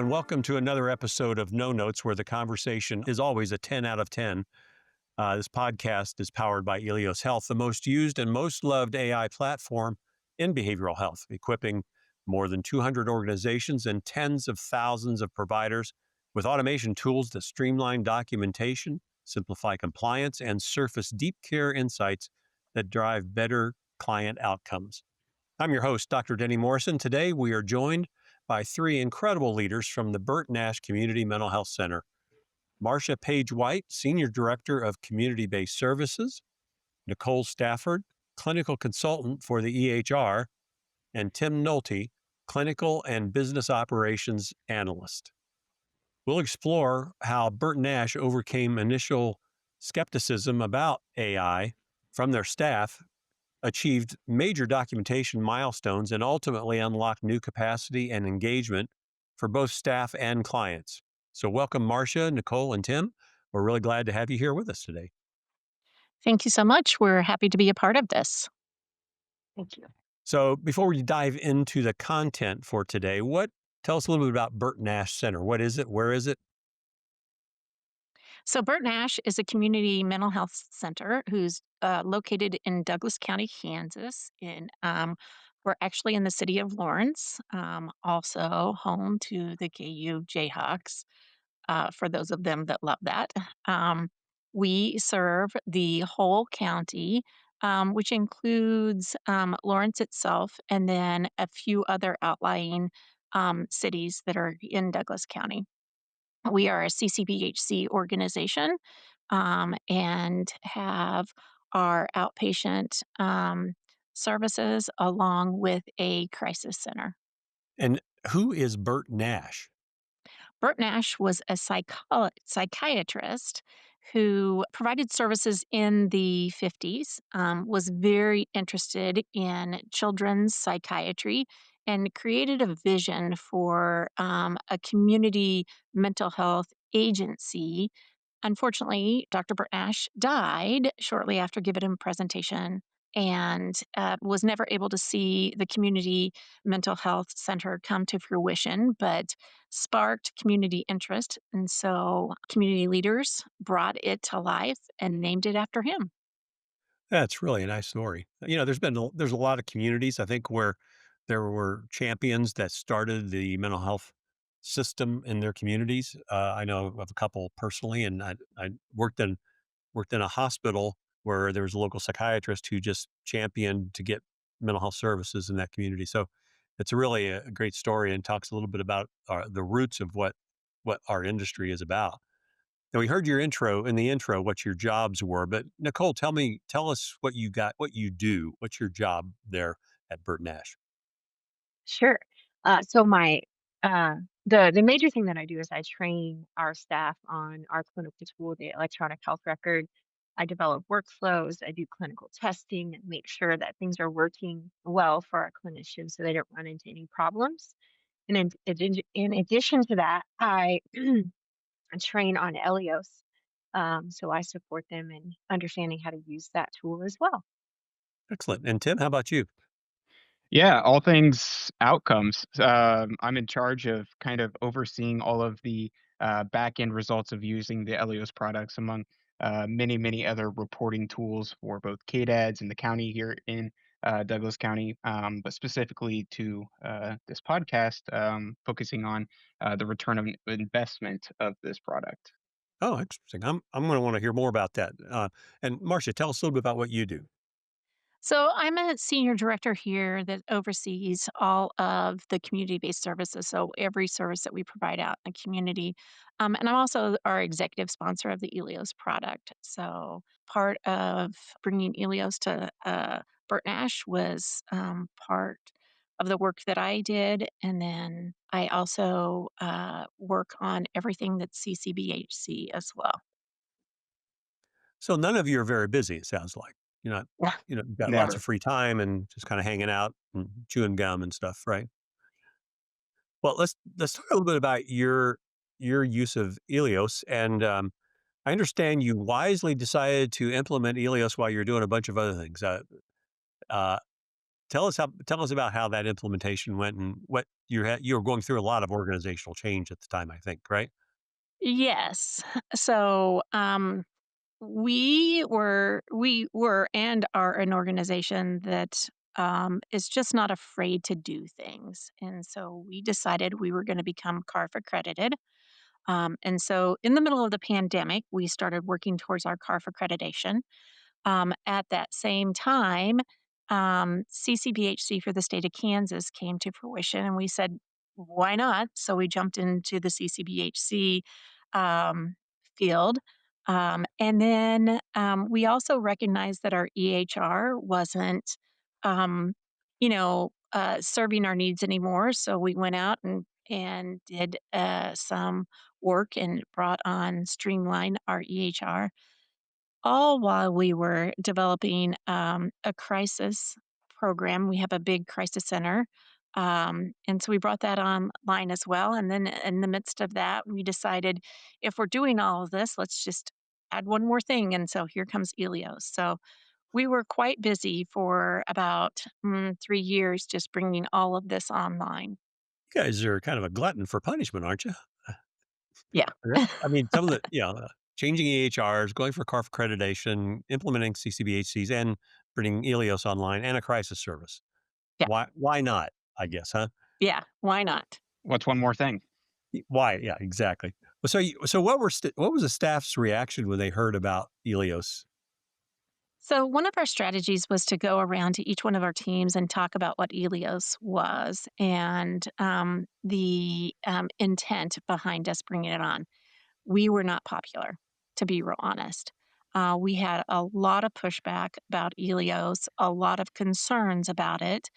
and welcome to another episode of No Notes, where the conversation is always a 10 out of 10. This podcast is powered by Eleos Health, the most used and most loved AI platform in behavioral health, equipping more than 200 organizations and tens of thousands of providers with automation tools that streamline documentation, simplify compliance, and surface deep care insights that drive better client outcomes. I'm your host, Dr. Denny Morrison. Today, we are joined by three incredible leaders from the Bert Nash Community Mental Health Center. Marsha Page-White, Senior Director of Community-Based Services, Nicole Stafford, Clinical Consultant for the EHR, and Tim Nolte, Clinical and Business Operations Analyst. We'll explore how Bert Nash overcame initial skepticism about AI from their staff, achieved major documentation milestones, and ultimately unlocked new capacity and engagement for both staff and clients. So welcome, Marsha, Nicole, and Tim. We're really glad to have you here with us today. Thank you so much. We're happy to be a part of this. Thank you. So before we dive into the content for today, tell us a little bit about Bert Nash Center. What is it? Where is it? So, Bert Nash is a community mental health center who's located in Douglas County, Kansas. We're actually in the city of Lawrence, also home to the KU Jayhawks, for those of them that love that. We serve the whole county, which includes Lawrence itself and then a few other outlying cities that are in Douglas County. We are a CCBHC organization and have our outpatient services along with a crisis center. And who is Bert Nash? Bert Nash was a psychiatrist who provided services in the 50s, was very interested in children's psychiatry, and created a vision for a community mental health agency. Unfortunately, Dr. Bert Nash died shortly after giving a presentation and was never able to see the community mental health center come to fruition, but sparked community interest. And so community leaders brought it to life and named it after him. That's really a nice story. There's a lot of communities, I think, where there were champions that started the mental health system in their communities. I know of a couple personally, and I worked in a hospital where there was a local psychiatrist who just championed to get mental health services in that community. So it's really a great story and talks a little bit about the roots of what our industry is about. Now, we heard in the intro, what your jobs were, but Nicole, tell us what you do. What's your job there at Bert Nash? Sure. So my the major thing that I do is I train our staff on our clinical tool, the electronic health record. I develop workflows. I do clinical testing and make sure that things are working well for our clinicians so they don't run into any problems. And in addition to that, I train on Eleos. So I support them in understanding how to use that tool as well. Excellent. And Tim, how about you? Yeah, all things outcomes. I'm in charge of kind of overseeing all of the back end results of using the Eleos products among many, many other reporting tools for both KDADs in the county here in Douglas County, but specifically to this podcast, focusing on the return of investment of this product. Oh, interesting. I'm going to want to hear more about that. And Marcia, tell us a little bit about what you do. So I'm a senior director here that oversees all of the community-based services. So every service that we provide out in the community. And I'm also our executive sponsor of the Eleos product. So part of bringing Eleos to Bert Nash was part of the work that I did. And then I also work on everything that's CCBHC as well. So none of you are very busy, it sounds like. You're not, Yeah. you've got lots of Never. free time and just kind of hanging out and chewing gum and stuff, right? Well, let's talk a little bit about your use of Eleos. And I understand you wisely decided to implement Eleos while you're doing a bunch of other things. Uh, tell us about how that implementation went and you were going through a lot of organizational change at the time, I think, right? Yes. So, we were and are an organization that is just not afraid to do things. And so we decided we were going to become CARF accredited. And so in the middle of the pandemic, we started working towards our CARF accreditation. At that same time, CCBHC for the state of Kansas came to fruition, and we said, why not? So we jumped into the CCBHC um, field. And then we also recognized that our EHR wasn't, um, serving our needs anymore. So we went out and did some work and brought on Streamline, our EHR, all while we were developing a crisis program. We have a big crisis center. And so we brought that online as well. And then in the midst of that, we decided if we're doing all of this, let's just add one more thing. And so here comes Elios. So we were quite busy for about 3 years just bringing all of this online. You guys are kind of a glutton for punishment, aren't you? Yeah. Yeah. I mean, some of the changing EHRs, going for CARF accreditation, implementing CCBHCs, and bringing Eleos online and a crisis service. Yeah. Why not, I guess, huh? Yeah. Why not? What's one more thing? Why? Yeah, exactly. Well, so what was the staff's reaction when they heard about Eleos? So, one of our strategies was to go around to each one of our teams and talk about what Elios was and the intent behind us bringing it on. We were not popular, to be real honest. We had a lot of pushback about Elios, a lot of concerns about it.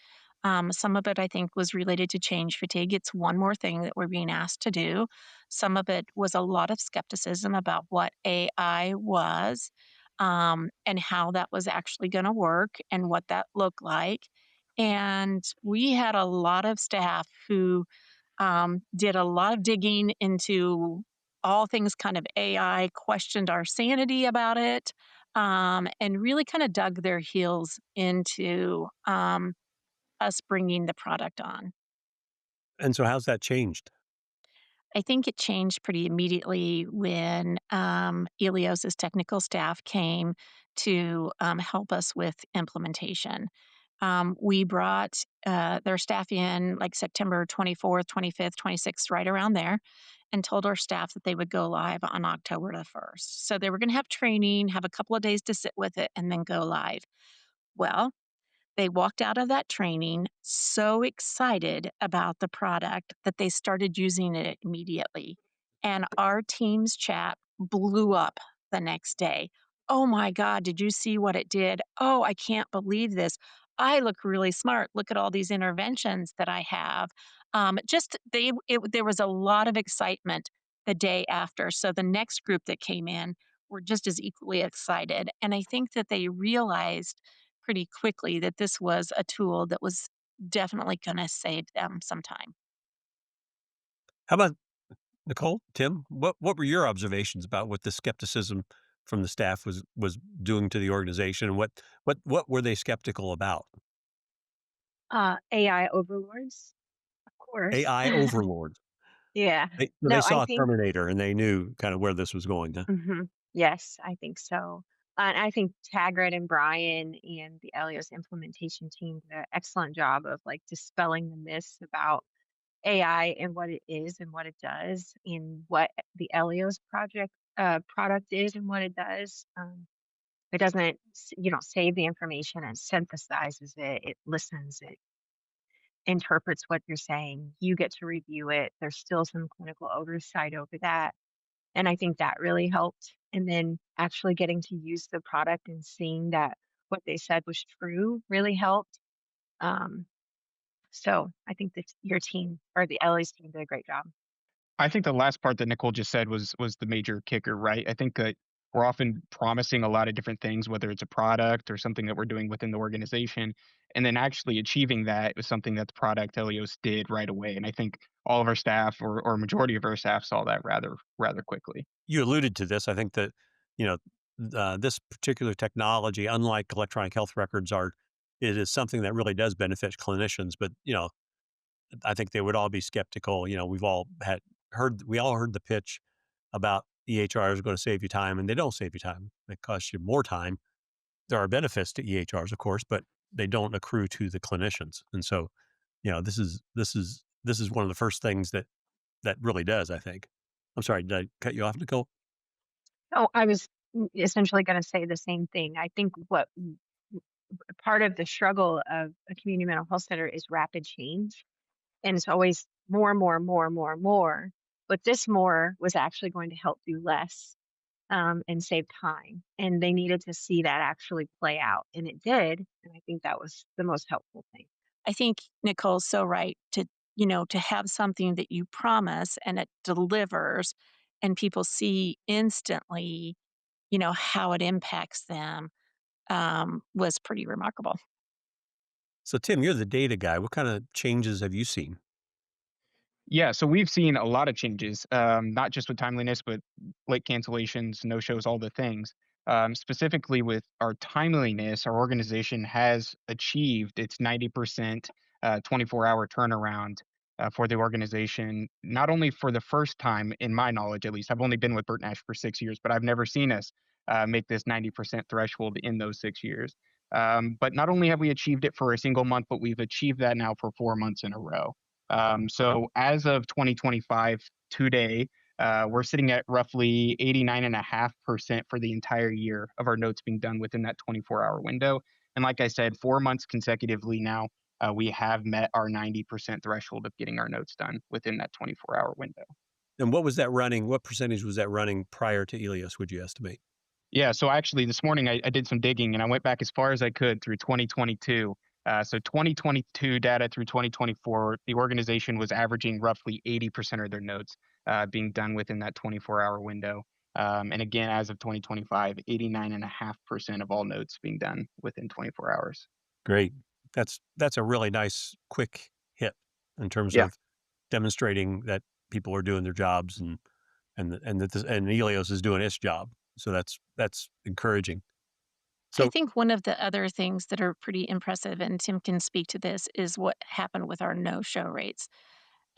Some of it, I think, was related to change fatigue. It's one more thing that we're being asked to do. Some of it was a lot of skepticism about what AI was, and how that was actually going to work and what that looked like. And we had a lot of staff who did a lot of digging into all things kind of AI, questioned our sanity about it, and really kind of dug their heels into us bringing the product on. And so how's that changed? I think it changed pretty immediately when Elios's technical staff came to help us with implementation. We brought their staff in like September 24th, 25th, 26th, right around there, and told our staff that they would go live on October the 1st. So they were going to have training, have a couple of days to sit with it, and then go live. Well, they walked out of that training so excited about the product that they started using it immediately. And our team's chat blew up the next day. Oh my God, did you see what it did? Oh, I can't believe this. I look really smart. Look at all these interventions that I have. There was a lot of excitement the day after. So the next group that came in were just as equally excited. And I think that they realized pretty quickly that this was a tool that was definitely gonna save them some time. How about Nicole, Tim? What were your observations about what the skepticism from the staff was doing to the organization, and what were they skeptical about? AI overlords, of course. AI overlords. Yeah. They No, I saw think Terminator and they knew kind of where this was going, huh? yes, I think so. And I think Taggart and Brian and the Elios implementation team did an excellent job of like dispelling the myths about AI and what it is and what it does, and what the Elios product is and what it does. It doesn't, save the information and synthesizes it. It listens. It interprets what you're saying. You get to review it. There's still some clinical oversight over that. And I think that really helped. And then actually getting to use the product and seeing that what they said was true really helped. Um, so I think that your team or the LA's team did a great job. I think the last part that Nicole just said was the major kicker, right? I think that we're often promising a lot of different things, whether it's a product or something that we're doing within the organization, and then actually achieving that was something that the product Helios did right away. And I think all of our staff or majority of our staff saw that rather quickly. You alluded to this. I think that, you know, this particular technology, unlike electronic health records, it is something that really does benefit clinicians. But I think they would all be skeptical. We all heard the pitch about EHR is going to save you time, and they don't save you time. They cost you more time. There are benefits to EHRs, of course, but they don't accrue to the clinicians. And so, this is one of the first things that really does, I think. I'm sorry, did I cut you off, Nicole? Oh, I was essentially going to say the same thing. I think what part of the struggle of a community mental health center is rapid change. And it's always more, more, more, more, more. But this more was actually going to help do less and save time. And they needed to see that actually play out. And it did. And I think that was the most helpful thing. I think Nicole's so right to have something that you promise and it delivers and people see instantly, how it impacts them, was pretty remarkable. So, Tim, you're the data guy. What kind of changes have you seen? Yeah, so we've seen a lot of changes, not just with timeliness, but late cancellations, no shows, all the things. Specifically with our timeliness, our organization has achieved its 90% 24-hour turnaround for the organization, not only for the first time, in my knowledge at least. I've only been with Bert Nash for 6 years, but I've never seen us make this 90% threshold in those 6 years. But not only have we achieved it for a single month, but we've achieved that now for 4 months in a row. So as of 2025 today, we're sitting at roughly 89.5% for the entire year of our notes being done within that 24-hour window. And like I said, 4 months consecutively now, we have met our 90% threshold of getting our notes done within that 24-hour window. And what was that running? What percentage was that running prior to Eleos, would you estimate? Yeah, so actually this morning I did some digging and I went back as far as I could through 2022. So 2022 data through 2024, the organization was averaging roughly 80% of their notes being done within that 24-hour window. And again, as of 2025, 89.5% of all notes being done within 24 hours. Great. That's a really nice quick hit in terms Yeah. of demonstrating that people are doing their jobs and Eleos is doing its job. So that's encouraging. I So think one of the other things that are pretty impressive, and Tim can speak to this, is what happened with our no-show rates.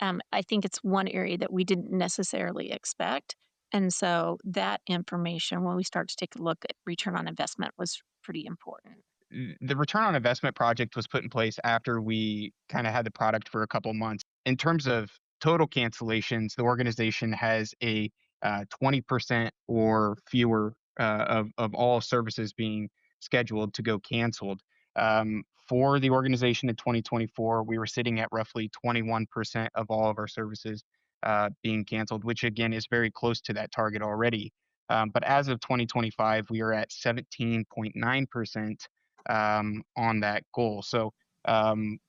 I think it's one area that we didn't necessarily expect. And so that information, when we start to take a look at return on investment, was pretty important. The return on investment project was put in place after we kind of had the product for a couple months. In terms of total cancellations, the organization has a 20% or fewer of all services being scheduled to go canceled. For the organization in 2024, we were sitting at roughly 21% of all of our services being canceled, which again is very close to that target already. But as of 2025, we are at 17.9% on that goal. So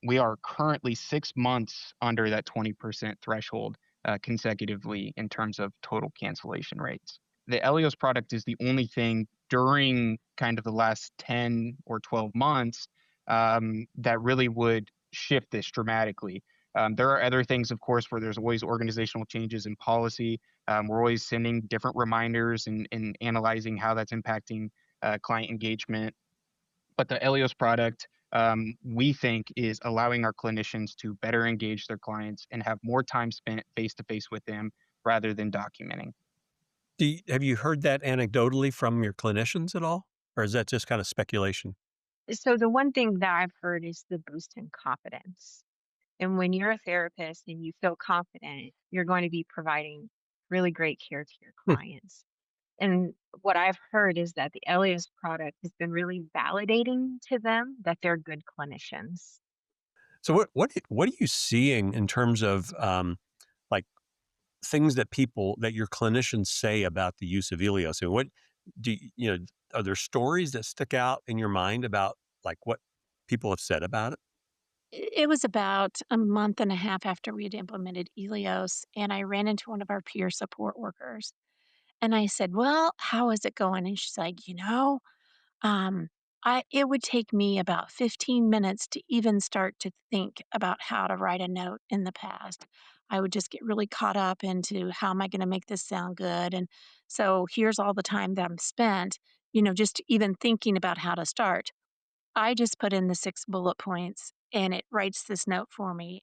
we are currently 6 months under that 20% threshold consecutively in terms of total cancellation rates. The Eleos product is the only thing during kind of the last 10 or 12 months that really would shift this dramatically. There are other things, of course, where there's always organizational changes in policy. We're always sending different reminders and analyzing how that's impacting client engagement. But the Eleos product, we think, is allowing our clinicians to better engage their clients and have more time spent face to face with them rather than documenting. have you heard that anecdotally from your clinicians at all? Or is that just kind of speculation? So the one thing that I've heard is the boost in confidence. And when you're a therapist and you feel confident, you're going to be providing really great care to your Hmm. clients. And what I've heard is that the Elias product has been really validating to them that they're good clinicians. So what are you seeing in terms of like things that your clinicians say about the use of Eleos? And what are there stories that stick out in your mind about like what people have said about it? It was about a month and a half after we had implemented Elios, and I ran into one of our peer support workers. And I said, "Well, how is it going?" And she's like, Um, it would take me about 15 minutes to even start to think about how to write a note in the past. I would just get really caught up into how am I going to make this sound good? And so here's all the time that I'm spent, just even thinking about how to start. I just put in the 6 bullet points and it writes this note for me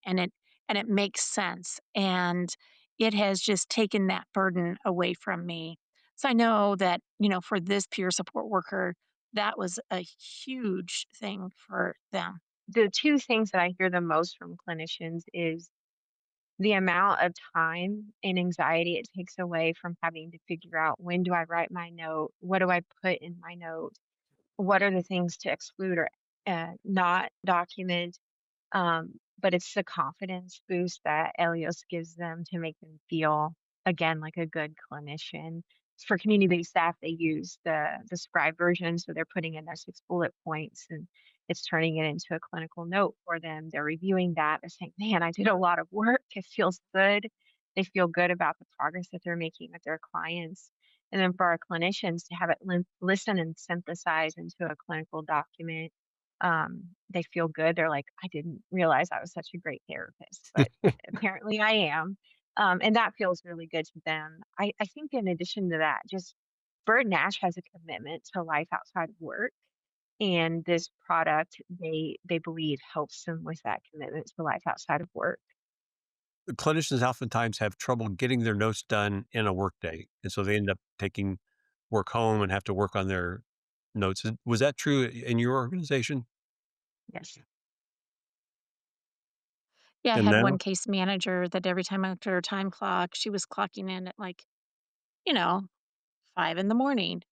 and it makes sense. And it has just taken that burden away from me. So I know that, for this peer support worker, that was a huge thing for them. The two things that I hear the most from clinicians is the amount of time and anxiety it takes away from having to figure out, when do I write my note? What do I put in my note? What are the things to exclude or not document? But it's the confidence boost that Elios gives them to make them feel, again, like a good clinician. For community-based staff, they use the scribe version, so they're putting in their 6 bullet points, and it's turning it into a clinical note for them. They're reviewing that. They're saying, "Man, I did a lot of work. It feels good." They feel good about the progress that they're making with their clients. And then for our clinicians to have it listen and synthesize into a clinical document, they feel good. They're like, "I didn't realize I was such a great therapist, but apparently I am." And that feels really good to them. I think in addition to that, just Bert Nash has a commitment to life outside of work. And this product, they believe, helps them with that commitment to life outside of work. Clinicians oftentimes have trouble getting their notes done in a workday, and so they end up taking work home and have to work on their notes. Was that true in your organization? Yes. Yeah, I And had one now? case manager that every time after her time clock, she was clocking in at like, you know, 5 in the morning.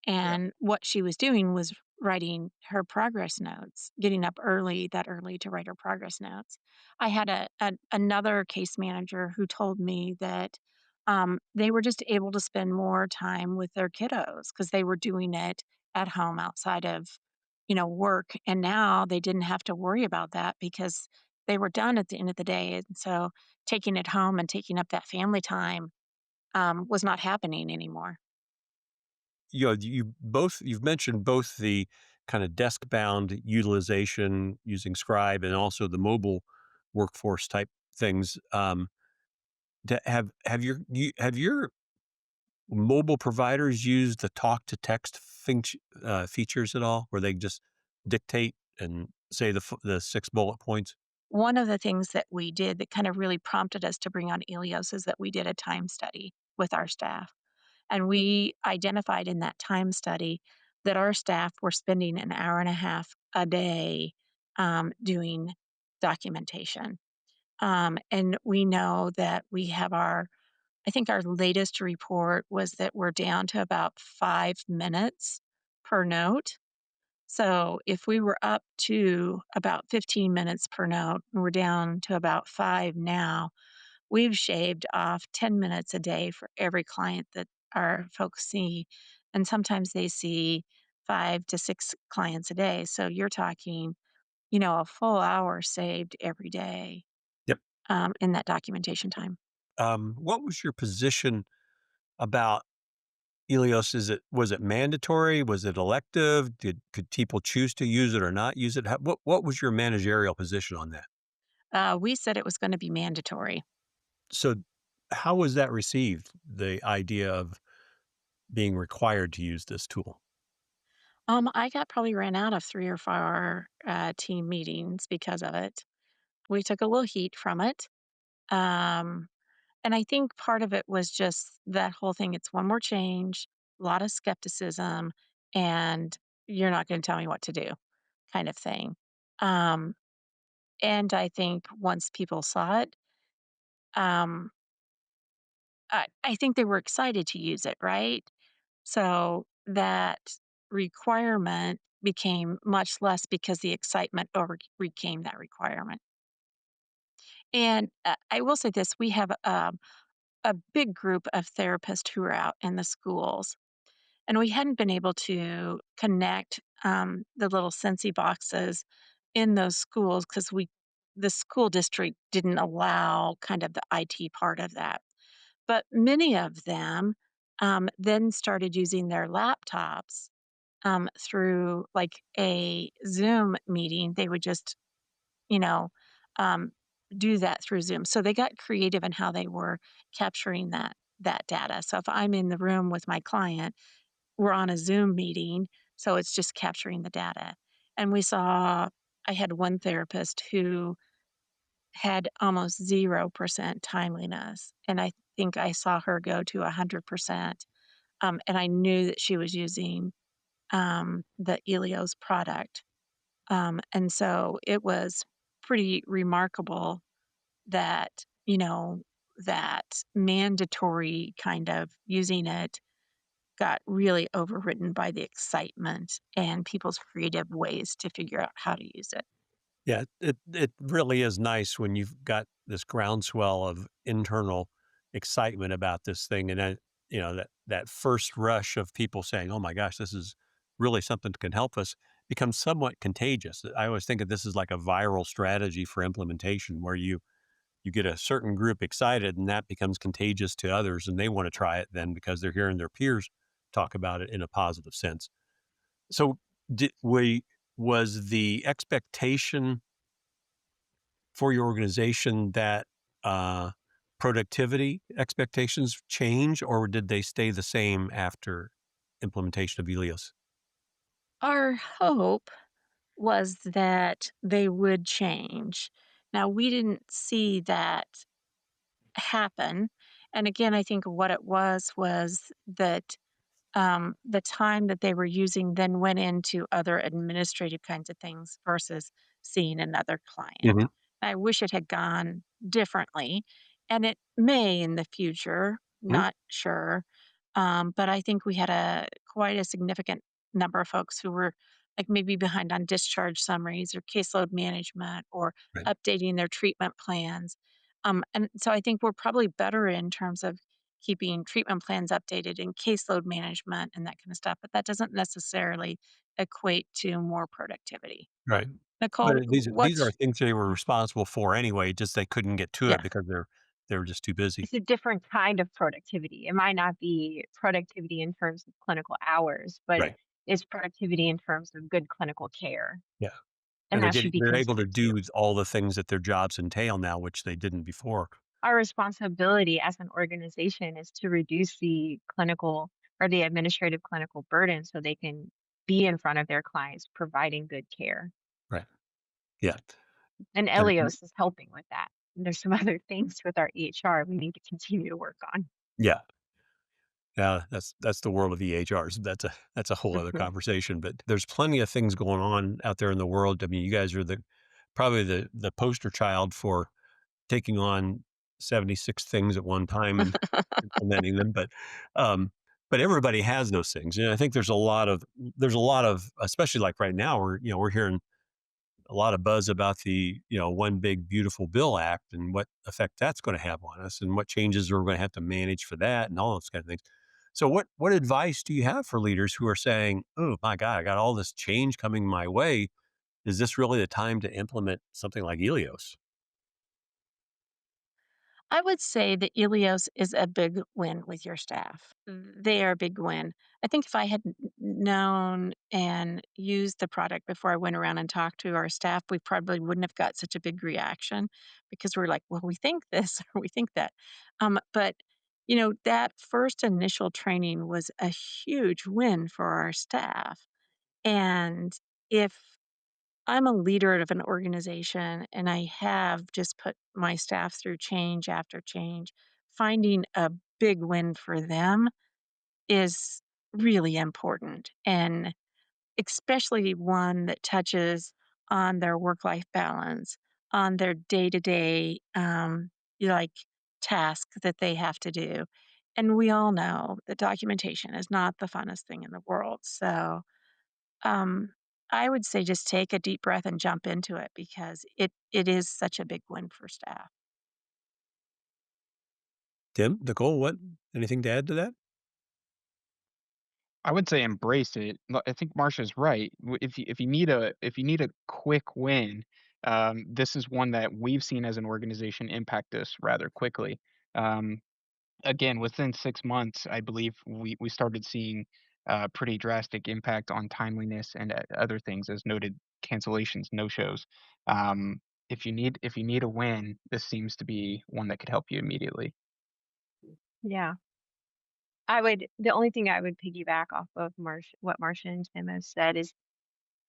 Yeah. And what she was doing was writing her progress notes, getting up that early to write her progress notes. I had another case manager who told me that they were just able to spend more time with their kiddos because they were doing it at home outside of, work. And now they didn't have to worry about that because they were done at the end of the day. And so taking it home and taking up that family time was not happening anymore. You've mentioned both the kind of desk-bound utilization using Scribe and also the mobile workforce type things. Have your mobile providers used the talk-to-text features at all, where they just dictate and say the 6 bullet points? One of the things that we did that kind of really prompted us to bring on Eleos is that we did a time study with our staff. And we identified in that time study that our staff were spending an hour and a half a day doing documentation. And we know that I think our latest report was that we're down to about 5 minutes per note. So if we were up to about 15 minutes per note, and we're down to about 5 now, we've shaved off 10 minutes a day for every client that our folks see. And sometimes they see 5 to 6 clients a day. So you're talking, a full hour saved every day Yep. in that documentation time. What was your position about Elios? Was it mandatory? Was it elective? Could people choose to use it or not use it? What was your managerial position on that? We said it was going to be mandatory. So, how was that received? The idea of being required to use this tool. I got probably ran out of 3 or 4 team meetings because of it. We took a little heat from it. Um, and I think part of it was just that whole thing. It's one more change, a lot of skepticism, and you're not going to tell me what to do kind of thing. Um, and I think once people saw it, um, I think they were excited to use it, right? So that requirement became much less because the excitement overcame that requirement. And I will say this, we have a big group of therapists who are out in the schools, and we hadn't been able to connect the little Sensi boxes in those schools because the school district didn't allow kind of the IT part of that. But many of them then started using their laptops through like a Zoom meeting. They would just, you know, um, do that through Zoom. So they got creative in how they were capturing that data. So if I'm in the room with my client, we're on a Zoom meeting, so it's just capturing the data. And I had one therapist who had almost 0% timeliness, and I think I saw her go to 100%, and I knew that she was using, the Eleos product, and so it was pretty remarkable that, that mandatory kind of using it got really overridden by the excitement and people's creative ways to figure out how to use it. Yeah, it really is nice when you've got this groundswell of internal excitement about this thing, and then, that first rush of people saying, "Oh my gosh, this is really something that can help us," becomes somewhat contagious. I always think of this as like a viral strategy for implementation where you get a certain group excited and that becomes contagious to others, and they wanna try it then because they're hearing their peers talk about it in a positive sense. So, did we was the expectation for your organization that, uh, productivity expectations change, or did they stay the same after implementation of Elios? Our hope was that they would change. Now, we didn't see that happen. And again, I think what it was that the time that they were using then went into other administrative kinds of things versus seeing another client. Mhm. I wish it had gone differently, and it may in the future, Mhm. not sure. But I think we had a quite a significant number of folks who were like maybe behind on discharge summaries or caseload management or Right. updating their treatment plans. And so I think we're probably better in terms of keeping treatment plans updated and caseload management and that kind of stuff, but that doesn't necessarily equate to more productivity. Right. But Nicole, these are what's things they were responsible for anyway, just they couldn't get to it yeah. because they were just too busy. It's a different kind of productivity. It might not be productivity in terms of clinical hours, but Right. it's productivity in terms of good clinical care, Yeah. And and that should be they're able to considered too. do all the things that their jobs entail now, which they didn't before. Our responsibility as an organization is to reduce the clinical or the administrative clinical burden so they can be in front of their clients providing good care. Right. Yeah. And And Eleos is helping with that. And there's some other things with our EHR we need to continue to work on. yeah. Yeah, that's the world of EHRs. That's a whole other conversation, but there's plenty of things going on out there in the world. I mean, you guys are probably the poster child for taking on 76 things at one time and implementing them, but everybody has those things. And I think there's a lot of especially like right now, we're hearing a lot of buzz about the, One Big Beautiful Bill Act and what effect that's going to have on us and what changes we're going to have to manage for that and all those kind of things. So what advice do you have for leaders who are saying, "Oh my God, I got all this change coming my way. Is this really the time to implement something like Elios?" I would say that Eleos is a big win with your staff. They are a big win. I think if I had known and used the product before I went around and talked to our staff, we probably wouldn't have got such a big reaction because we're like, well, we think this or we think that. But, that first initial training was a huge win for our staff. And if I'm a leader of an organization and I have just put my staff through change after change. Finding a big win for them is really important, and especially one that touches on their work life balance, on their day to day, like task that they have to do. And we all know that documentation is not the funnest thing in the world. So, um, I would say just take a deep breath and jump into it because it is such a big win for staff. Tim, Nicole, what anything to add to that? I would say embrace it. I think Marsha's right. If you need a quick win, this is one that we've seen as an organization impact us rather quickly. Um, Again, within 6 months, I believe we started seeing pretty drastic impact on timeliness and other things, as noted, cancellations, no shows. Um, if you need a win, this seems to be one that could help you immediately. Yeah. The only thing I would piggyback off of what Marsha and Tim have said is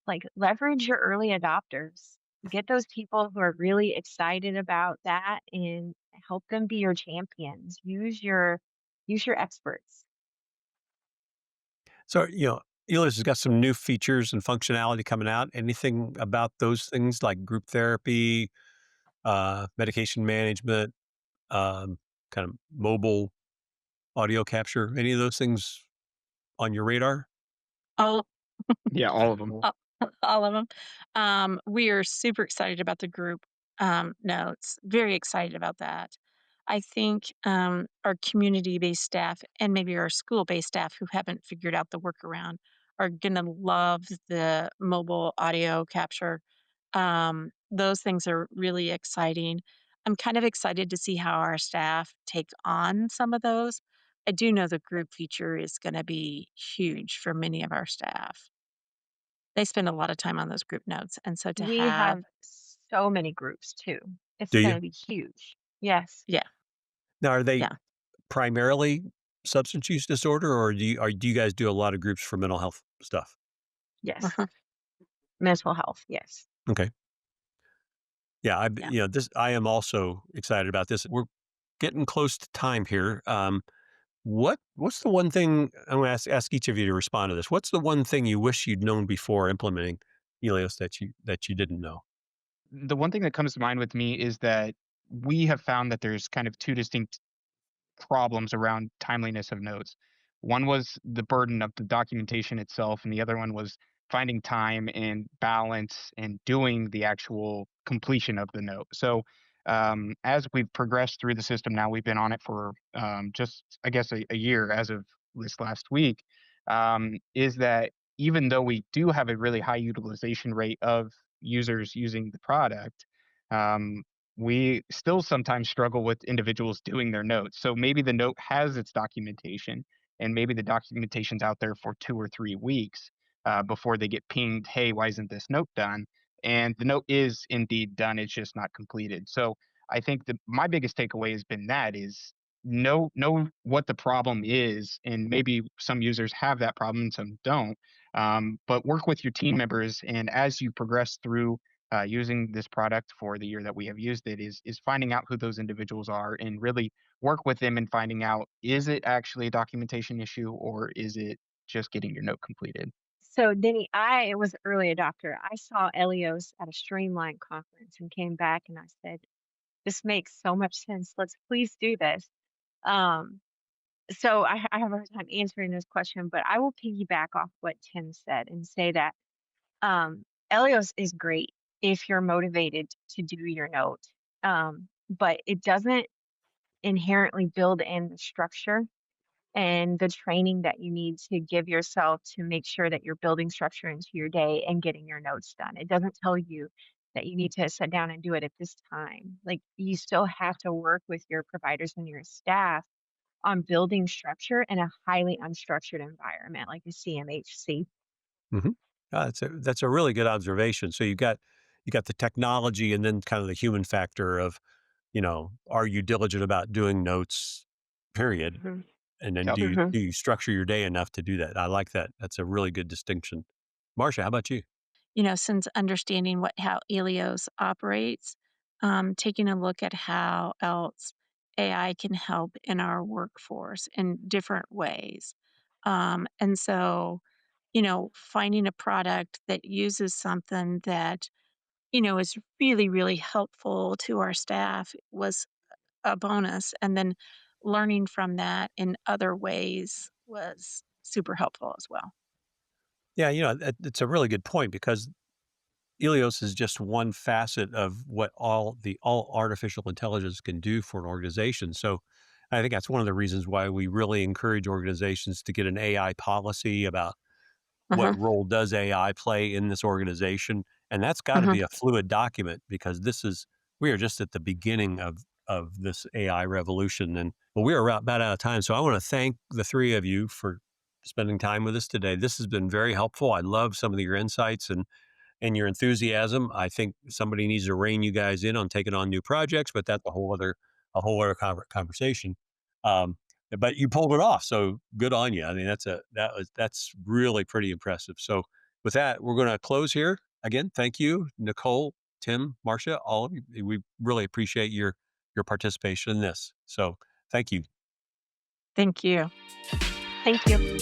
like leverage your early adopters. Get those people who are really excited about that and help them be your champions. Use your experts. So, Elios has got some new features and functionality coming out. Anything about those things like group therapy, medication management, um, kind of mobile audio capture, any of those things on your radar? All Yeah, all of them. a all of 'em. We are super excited about the group, notes, very excited about that. I think, our community-based staff and maybe our school-based staff who haven't figured out the workaround are gonna love the mobile audio capture. Those things are really exciting. I'm kind of excited to see how our staff take on some of those. I do know the group feature is gonna be huge for many of our staff. They spend a lot of time on those group notes, and so to We have have so many groups too. It's Do going you? to be huge. Yes. yeah, Now, are they yeah. primarily substance use disorder, or do you guys do a lot of groups for mental health stuff? Yes. Uh-huh, Mental health. Yes. Okay. Yeah, yeah. I am also excited about this. We're getting close to time here. What's the one thing I'm going to ask each of you to respond to this? What's the one thing you wish you'd known before implementing Elios that you didn't know? The one thing that comes to mind with me is that we have found that there's kind of two distinct problems around timeliness of notes. One was the burden of the documentation itself, and the other one was finding time and balance and doing the actual completion of the note. So, as we've progressed through the system now, we've been on it for just, I guess, a year as of this last week. Is that even though we do have a really high utilization rate of users using the product, um, we still sometimes struggle with individuals doing their notes. So maybe the note has its documentation, and maybe the documentation's out there for 2 or 3 weeks before they get pinged, "Hey, why isn't this note done?" And the note is indeed done; it's just not completed. So I think my biggest takeaway has been that is know what the problem is, and maybe some users have that problem and some don't. But work with your team members, and as you progress through using this product for the year that we have used it is finding out who those individuals are and really work with them and finding out, is it actually a documentation issue or is it just getting your note completed? So, Denny, I was an early adopter. I saw Eleos at a Streamline conference and came back and I said, this makes so much sense. Let's please do this. Um, so I have a hard time answering this question, but I will piggyback off what Tim said and say that um, Eleos is great if you're motivated to do your note, but it doesn't inherently build in the structure and the training that you need to give yourself to make sure that you're building structure into your day and getting your notes done. It doesn't tell you that you need to sit down and do it at this time. Like you still have to work with your providers and your staff on building structure in a highly unstructured environment like a CMHC. Hmm. That's a really good observation. So you got the technology and then kind of the human factor of, are you diligent about doing notes, period? Hmm. And then Yep. do you structure your day enough to do that? I like that. That's a really good distinction. Marsha, how about you? Since understanding how Elios operates, taking a look at how else AI can help in our workforce in different ways. And so, finding a product that uses something that, is really, really helpful to our staff was a bonus. And then learning from that in other ways was super helpful as well. Yeah, it's a really good point because Elios is just one facet of what all artificial intelligence can do for an organization. So I think that's one of the reasons why we really encourage organizations to get an AI policy about what Uh-huh. role does AI play in this organization. And that's got to Uh-huh. be a fluid document because we are just at the beginning of this AI revolution. And well, we are about out of time. So I want to thank the three of you for spending time with us today. This has been very helpful. I love some of your insights and your enthusiasm. I think somebody needs to rein you guys in on taking on new projects, but that's a whole other conversation. Um, but you pulled it off, so good on you. I mean, that's really pretty impressive. So with that, we're going to close here. Again, thank you, Nicole, Tim, Marsha, all of you. We really appreciate your participation in this. So thank you. Thank you. Thank you.